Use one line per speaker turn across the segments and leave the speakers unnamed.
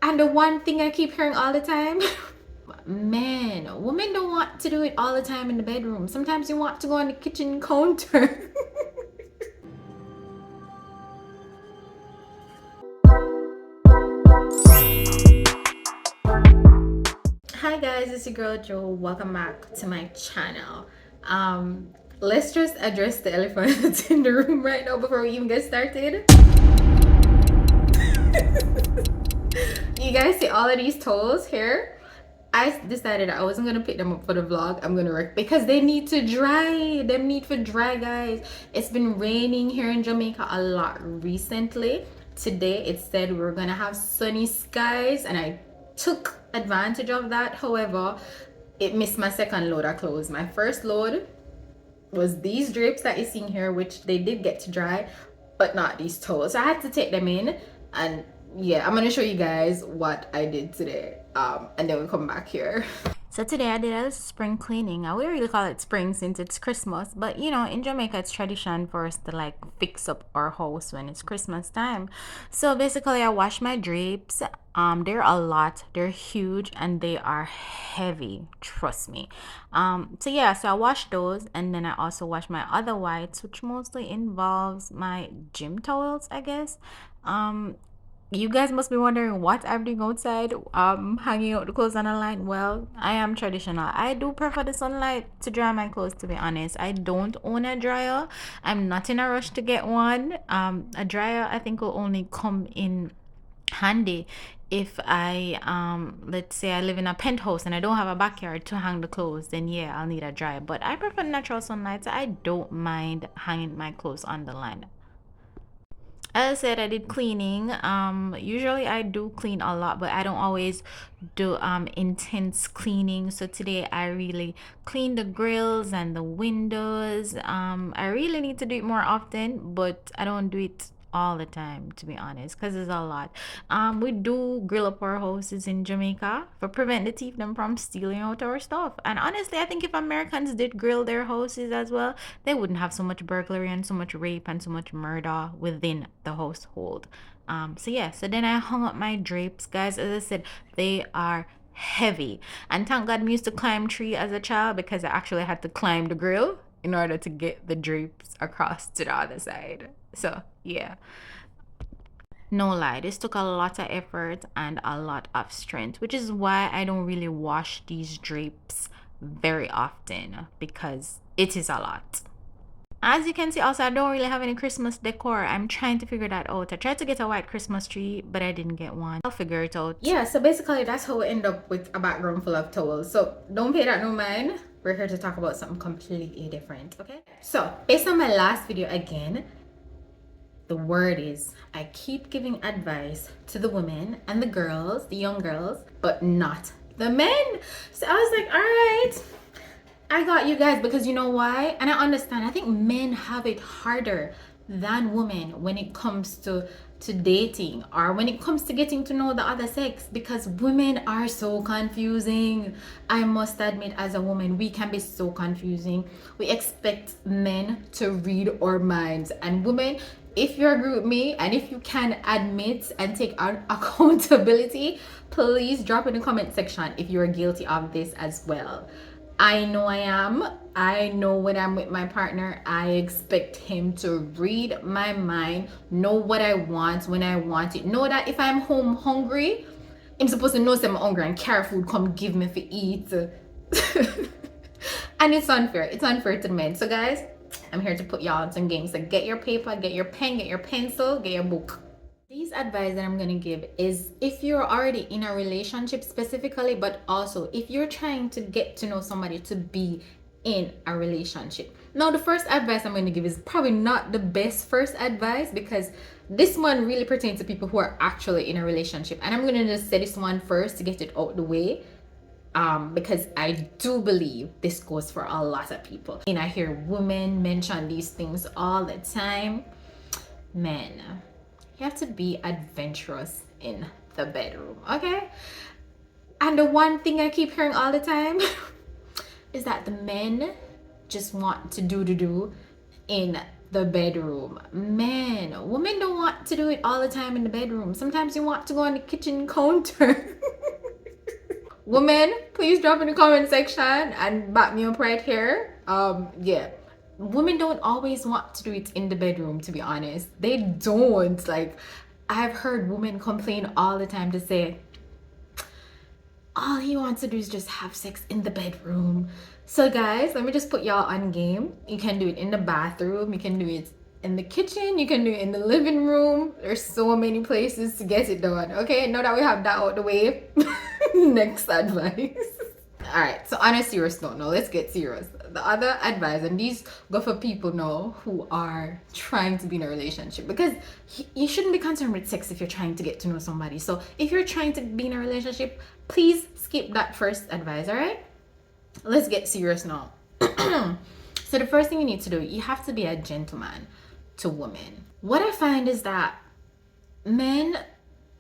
And the one thing I keep hearing all the time, man, women don't want to do it all the time in the bedroom. Sometimes you want to go on the kitchen counter. Hi guys, it's your girl Jo. Welcome back to my channel. Let's just address the elephant that's in the room right now before we even get started. You guys see all of these toes here? I decided I wasn't gonna pick them up for the vlog. I'm gonna work because they need to dry. They need for dry, guys. It's been raining here in Jamaica a lot recently. Today it said we were gonna have sunny skies, and I took advantage of that. However, it missed my second load of clothes. My first load was these drapes that you're seeing here, which they did get to dry, but not these toes. So I had to take them in, and yeah, I'm gonna show you guys what I did today, and then we'll come back here. So today I did a spring cleaning. I wouldn't really call it spring since it's Christmas, but you know, in Jamaica it's tradition for us to like fix up our house when it's Christmas time. So basically I washed my drapes. They're a lot, they're huge, and they are heavy, trust me. So yeah, so I washed those, and then I also washed my other whites, which mostly involves my gym towels, I guess. You guys must be wondering what I'm doing outside, hanging out the clothes on the line. Well, I am traditional. I do prefer the sunlight to dry my clothes, to be honest. I don't own a dryer. I'm not in a rush to get one. A dryer I think will only come in handy if I let's say I live in a penthouse and I don't have a backyard to hang the clothes. Then yeah, I'll need a dryer. But I prefer natural sunlight, so I don't mind hanging my clothes on the line. As I said, I did cleaning. Usually I do clean a lot, but I don't always do intense cleaning. So today I really cleaned the grills and the windows. I really need to do it more often, but I don't do it all the time, to be honest, because it's a lot. We do grill up our houses in Jamaica for prevent the thief them from stealing out our stuff. And honestly, I think if Americans did grill their houses as well, they wouldn't have so much burglary and so much rape and so much murder within the household. So yeah, so then I hung up my drapes, guys. As I said, they are heavy, and thank God me used to climb tree as a child, because I actually had to climb the grill in order to get the drapes across to the other side. So yeah, no lie, this took a lot of effort and a lot of strength, which is why I don't really wash these drapes very often, because it is a lot. As you can see, also I don't really have any Christmas decor. I'm trying to figure that out. I tried to get a white Christmas tree, but I didn't get one. I'll figure it out. Yeah, so basically that's how we end up with a background full of towels. So don't pay that no mind. We're here to talk about something completely different, okay? So based on my last video again, the word is I keep giving advice to the women and the girls, the young girls, but not the men. So I was like, all right, I got you guys, because you know why? And I understand. I think men have it harder than women when it comes to dating, or when it comes to getting to know the other sex, because women are so confusing. I must admit, as a woman, we can be so confusing. We expect men to read our minds, and women, if you agree with me and if you can admit and take accountability, please drop in the comment section if you're guilty of this as well. I know I am. I know when I'm with my partner, I expect him to read my mind, know what I want when I want it. Know that if I'm home hungry, I'm supposed to know I'm hungry and carry food come give me for eat. And it's unfair. It's unfair to the men. So guys, I'm here to put y'all on some games. So get your paper, get your pen, get your pencil, get your book. These advice that I'm gonna give is if you're already in a relationship specifically, but also if you're trying to get to know somebody to be in a relationship. Now, the first advice I'm gonna give is probably not the best first advice, because this one really pertains to people who are actually in a relationship. And I'm gonna just say this one first to get it out the way. Because I do believe this goes for a lot of people. And I hear women mention these things all the time. Men, you have to be adventurous in the bedroom, okay? And the one thing I keep hearing all the time is that the men just want to do in the bedroom. Man, women don't want to do it all the time in the bedroom. Sometimes you want to go on the kitchen counter. Women, please drop in the comment section and back me up right here. Yeah. Women don't always want to do it in the bedroom, to be honest. They don't. Like, I've heard women complain all the time to say, all he wants to do is just have sex in the bedroom. So guys, let me just put y'all on game. You can do it in the bathroom, you can do it in the kitchen, you can do it in the living room. There's so many places to get it done. Okay, now that we have that out the way, next advice. All right, so on a serious note, now let's get serious. The other advice, and these go for people now who are trying to be in a relationship, because you shouldn't be concerned with sex if you're trying to get to know somebody. So if you're trying to be in a relationship, please skip that first advice. All right, let's get serious now. So the first thing you need to do, you have to be a gentleman to women. What I find is that men,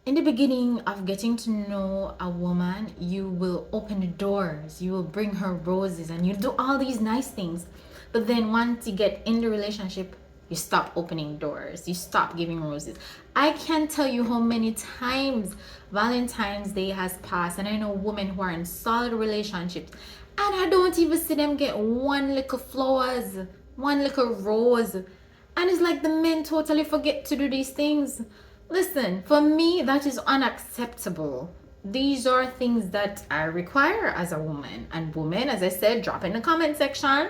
in the beginning of getting to know a woman, you will open the doors, you will bring her roses, and you do all these nice things. But then once you get in the relationship, you stop opening doors, you stop giving roses. I can't tell you how many times Valentine's Day has passed, and I know women who are in solid relationships, and I don't even see them get one little flowers, one little rose. And it's like the men totally forget to do these things. Listen, for me, that is unacceptable. These are things that I require as a woman. And women, as I said, drop in the comment section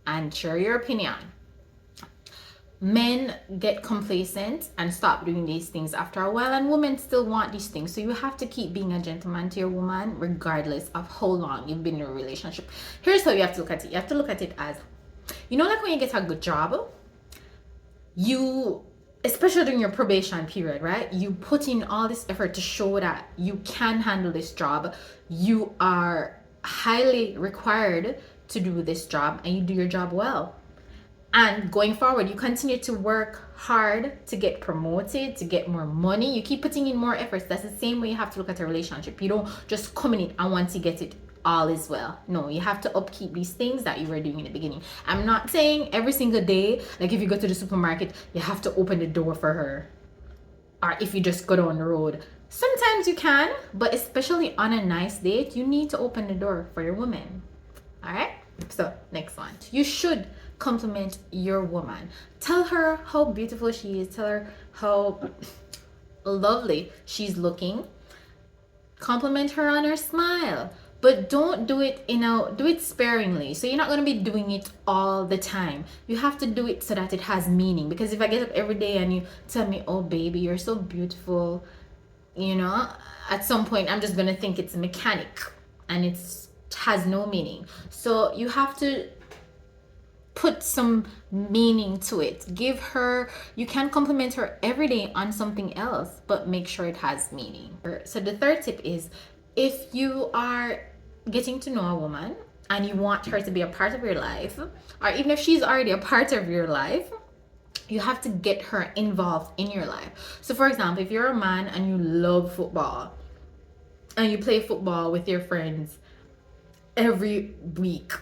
and share your opinion. Men get complacent and stop doing these things after a while, and women still want these things. So you have to keep being a gentleman to your woman regardless of how long you've been in a relationship. Here's how you have to look at it. You have to look at it as, you know, like when you get a good job, you, especially during your probation period, right? You put in all this effort to show that you can handle this job. You are highly required to do this job, and you do your job well. And going forward, you continue to work hard to get promoted, to get more money. You keep putting in more efforts. That's the same way you have to look at a relationship. You don't just come in it and once you get it, all is well. No, you have to upkeep these things that you were doing in the beginning. I'm not saying every single day, like if you go to the supermarket, you have to open the door for her. Or if you just go down the road. Sometimes you can, but especially on a nice date, you need to open the door for your woman. All right? So, next one. You should compliment your woman. Tell her how beautiful she is. Tell her how lovely she's looking. Compliment her on her smile. But don't do it, do it sparingly. So you're not going to be doing it all the time. You have to do it so that it has meaning. Because if I get up every day and you tell me, oh baby, you're so beautiful, at some point I'm just going to think it's mechanic and it has no meaning. So you have to put some meaning to it. You can compliment her every day on something else, but make sure it has meaning. So the third tip is, if you are getting to know a woman and you want her to be a part of your life, or even if she's already a part of your life, you have to get her involved in your life. So for example, if you're a man and you love football and you play football with your friends every week,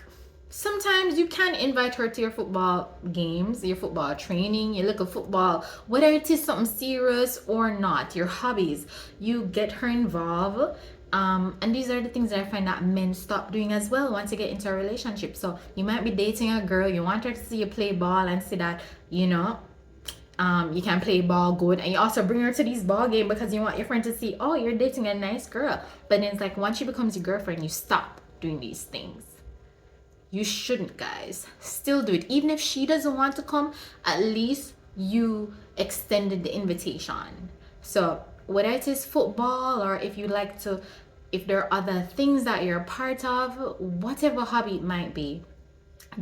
sometimes you can invite her to your football games, your football training, your little football, whether it is something serious or not, your hobbies. You get her involved. And these are the things that I find that men stop doing as well once you get into a relationship. So you might be dating a girl, you want her to see you play ball and see that, you can play ball good, and you also bring her to these ball games because you want your friend to see, oh, you're dating a nice girl. But then it's like, once she becomes your girlfriend, you stop doing these things. You shouldn't, guys. Still do it. Even if she doesn't want to come, at least you extended the invitation. So whether it is football, or if there are other things that you're a part of, whatever hobby it might be,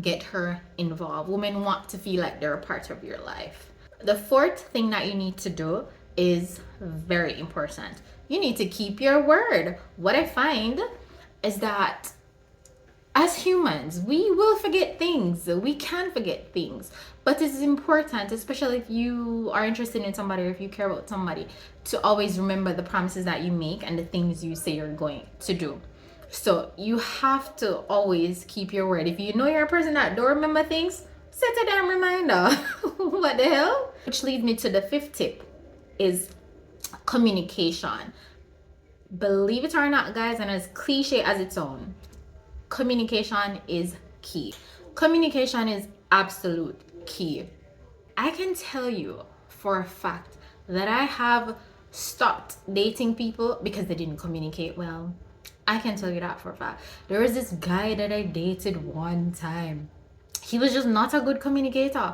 get her involved. Women want to feel like they're a part of your life. The fourth thing that you need to do is very important. You need to keep your word. What I find is that as humans, we will forget things. We can forget things. But it's important, especially if you are interested in somebody or if you care about somebody, to always remember the promises that you make and the things you say you're going to do. So you have to always keep your word. If you know you're a person that don't remember things, Set a damn reminder. What the hell? Which leads me to the fifth tip is communication. Believe it or not, guys, and as cliche as it sounds, communication is key. Communication is absolute key. I can tell you for a fact that I have stopped dating people because they didn't communicate well. I can tell you that for a fact. There was this guy that I dated one time. He was just not a good communicator.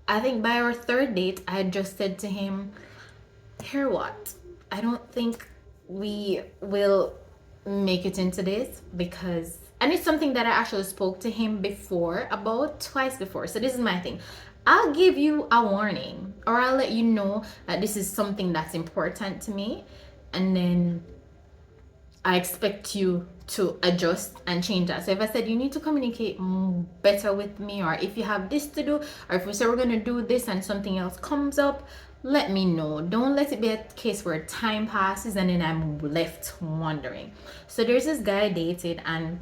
I think by our third date, I had just said to him, "Hear what? I don't think we will make it into this because," and it's something that I actually spoke to him before, about twice before. So this is my thing. I'll give you a warning, or I'll let you know that this is something that's important to me, and then I expect you to adjust and change that. So if I said you need to communicate better with me, or if you have this to do, or if we say we're going to do this and something else comes up, let me know. Don't let it be a case where time passes and then I'm left wondering. So there's this guy I dated, and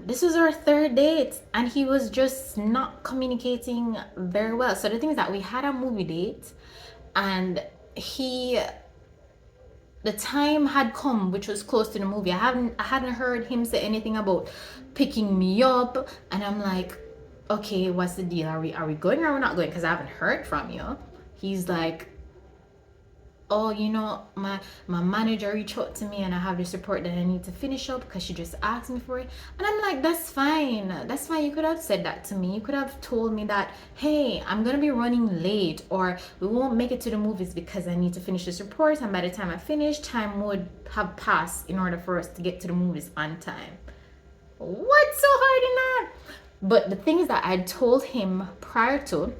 this was our third date, and he was just not communicating very well. So the thing is that we had a movie date, and the time had come, which was close to the movie. I hadn't heard him say anything about picking me up, and I'm like, okay, what's the deal? Are we going or are we not going? Because I haven't heard from you. He's like, oh, my manager reached out to me and I have this report that I need to finish up because she just asked me for it. And I'm like, that's fine. That's fine. You could have said that to me. You could have told me that, hey, I'm going to be running late, or we won't make it to the movies because I need to finish this report. And by the time I finish, time would have passed in order for us to get to the movies on time. What's so hard in that? But the thing is that I told him prior to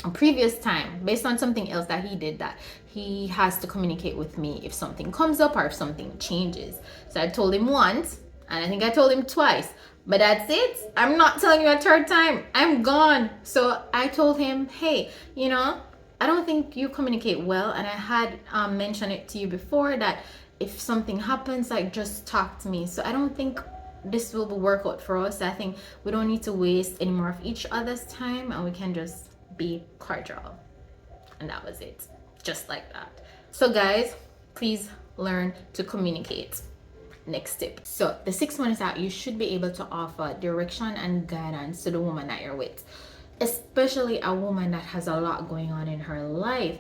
a previous time, based on something else that he did, that he has to communicate with me if something comes up or if something changes. So I told him once, and I think I told him twice, but that's it. I'm not telling you a third time. I'm gone. So I told him, hey, I don't think you communicate well, and I had mentioned it to you before that if something happens, like, just talk to me. So I don't think this will work out for us. I think we don't need to waste any more of each other's time, and we can just be cordial. And that was it, just like that. So guys, please learn to communicate. Next tip. So the sixth one is that you should be able to offer direction and guidance to the woman that you're with, especially a woman that has a lot going on in her life.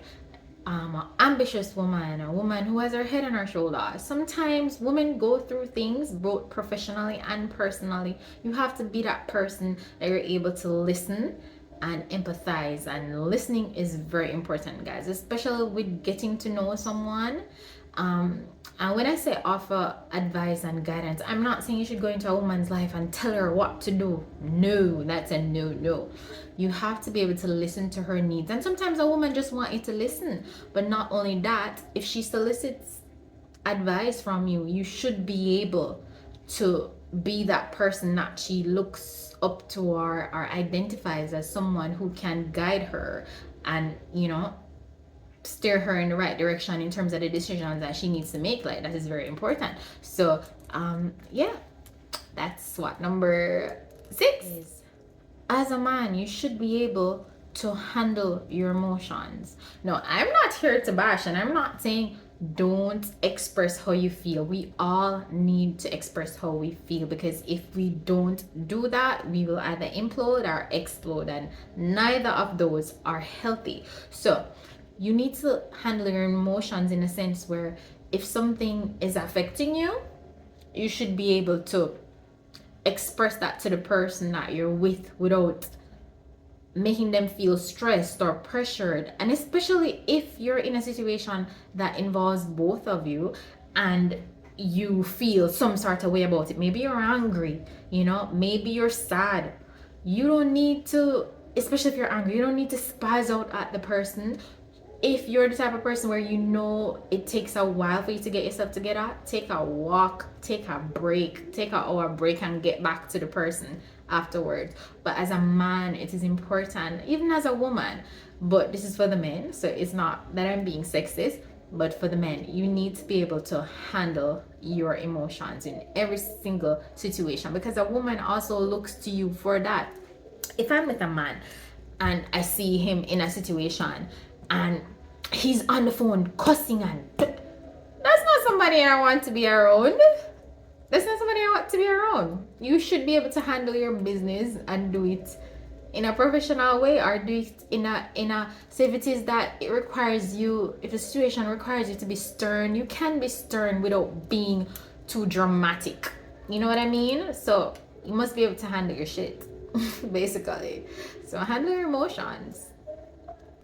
An ambitious woman, a woman who has her head on her shoulders. Sometimes women go through things both professionally and personally. You have to be that person that you're able to listen and empathize, and listening is very important, guys, especially with getting to know someone. And when I say offer advice and guidance, I'm not saying you should go into a woman's life and tell her what to do. No, that's a no. You have to be able to listen to her needs, and sometimes a woman just wants you to listen. But not only that, if she solicits advice from you, you should be able to be that person that she looks up to, or identifies as someone who can guide her and steer her in the right direction in terms of the decisions that she needs to make. Like, that is very important. So yeah, that's what number 6 is. As a man, you should be able to handle your emotions. No, I'm not here to bash, and I'm not saying don't express how you feel. We all need to express how we feel, because if we don't do that, we will either implode or explode, and neither of those are healthy. So you need to handle your emotions in a sense where if something is affecting you, you should be able to express that to the person that you're with without making them feel stressed or pressured. And especially if you're in a situation that involves both of you and you feel some sort of way about it. Maybe you're angry, maybe you're sad. You don't need to, especially if you're angry, you don't need to spaz out at the person. If you're the type of person where it takes a while for you to get yourself together, take a walk, take a break, take an hour break, and get back to the person afterwards. But as a man, it is important, even as a woman, but this is for the men, so it's not that I'm being sexist, but for the men, you need to be able to handle your emotions in every single situation, because a woman also looks to you for that. if I'm with a man and I see him in a situation and he's on the phone cussing, and that's not somebody I want to be around. That's not somebody I want to be around. You should be able to handle your business and do it in a professional way, or do it in a so if it is that it requires you, if the situation requires you to be stern, you can be stern without being too dramatic. You know what I mean? So you must be able to handle your shit basically. So handle your emotions.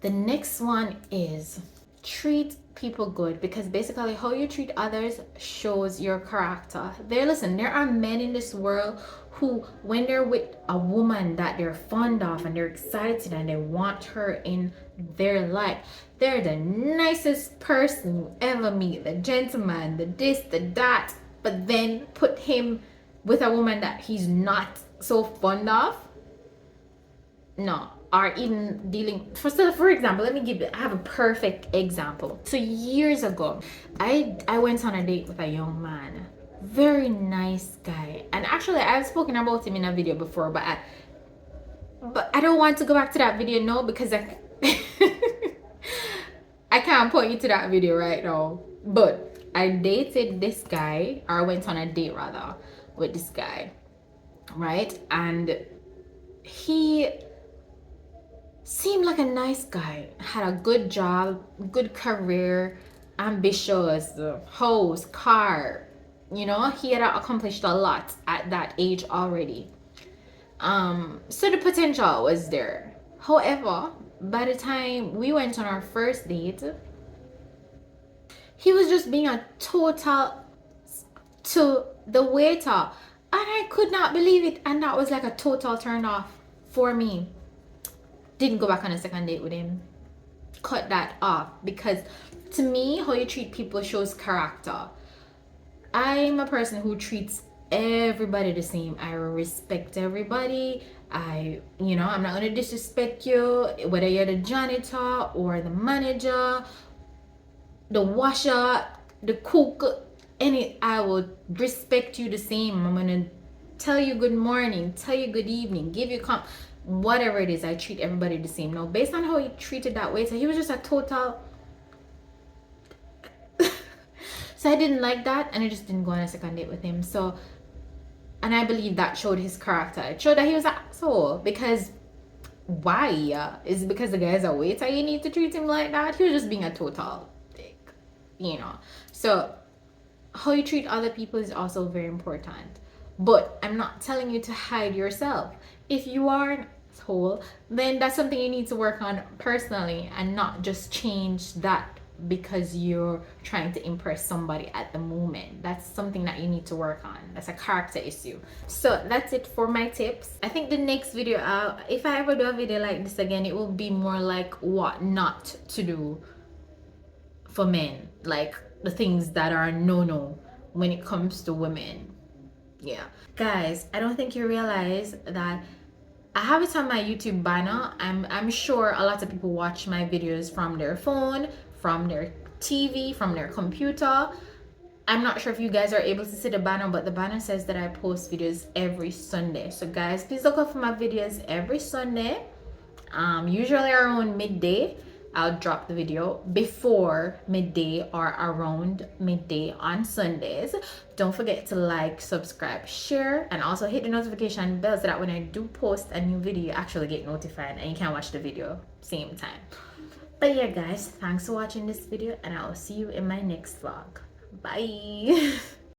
The next one is treat people good, because basically how you treat others shows your character. There are men in this world who, when they're with a woman that they're fond of and they're excited and they want her in their life, they're the nicest person you ever meet, the gentleman, the this, the that, but then put him with a woman that he's not so fond of. No. Are even dealing for example, I have a perfect example. So years ago, I went on a date with a young man, very nice guy, and actually I've spoken about him in a video before, but I don't want to go back to that video now, because I I can't point you to that video right now. But I dated this guy, or I went on a date rather with this guy, right? And he seemed like a nice guy, had a good job, good career, ambitious, house, car. You know, he had accomplished a lot at that age already. So the potential was there. However, by the time we went on our first date, he was just being a total to the waiter, and I could not believe it, and that was like a total turn off for me. Didn't go back on a second date with him. Cut that off, because to me, how you treat people shows character. I'm a person who treats everybody the same. I respect everybody. I'm not gonna disrespect you, whether you're the janitor or the manager, the washer, the cook, I will respect you the same. I'm gonna tell you good morning, tell you good evening, give you whatever it is. I treat everybody the same. Now, based on how he treated that waiter, he was just a total so I didn't like that, and I just didn't go on a second date with him. So, and I believe that showed his character. It showed that he was an asshole, because why? Is it because the guy's a waiter you need to treat him like that? He was just being a total dick, So how you treat other people is also very important. But I'm not telling you to hide yourself. If you are an asshole, then that's something you need to work on personally, and not just change that because you're trying to impress somebody at the moment. That's something that you need to work on. That's a character issue. So that's it for my tips. I think the next video, if I ever do a video like this again, it will be more like what not to do for men, like the things that are no when it comes to women. Yeah, guys, I don't think you realize that I have it on my YouTube banner. I'm sure a lot of people watch my videos from their phone, from their TV, from their computer. I'm not sure if you guys are able to see the banner, but the banner says that I post videos every Sunday. So guys, please look out for my videos every Sunday. Usually around midday. I'll drop the video before midday or around midday on Sundays. Don't forget to like, subscribe, share, and also hit the notification bell so that when I do post a new video, you actually get notified and you can watch the video same time. But yeah, guys, thanks for watching this video, and I'll see you in my next vlog. Bye.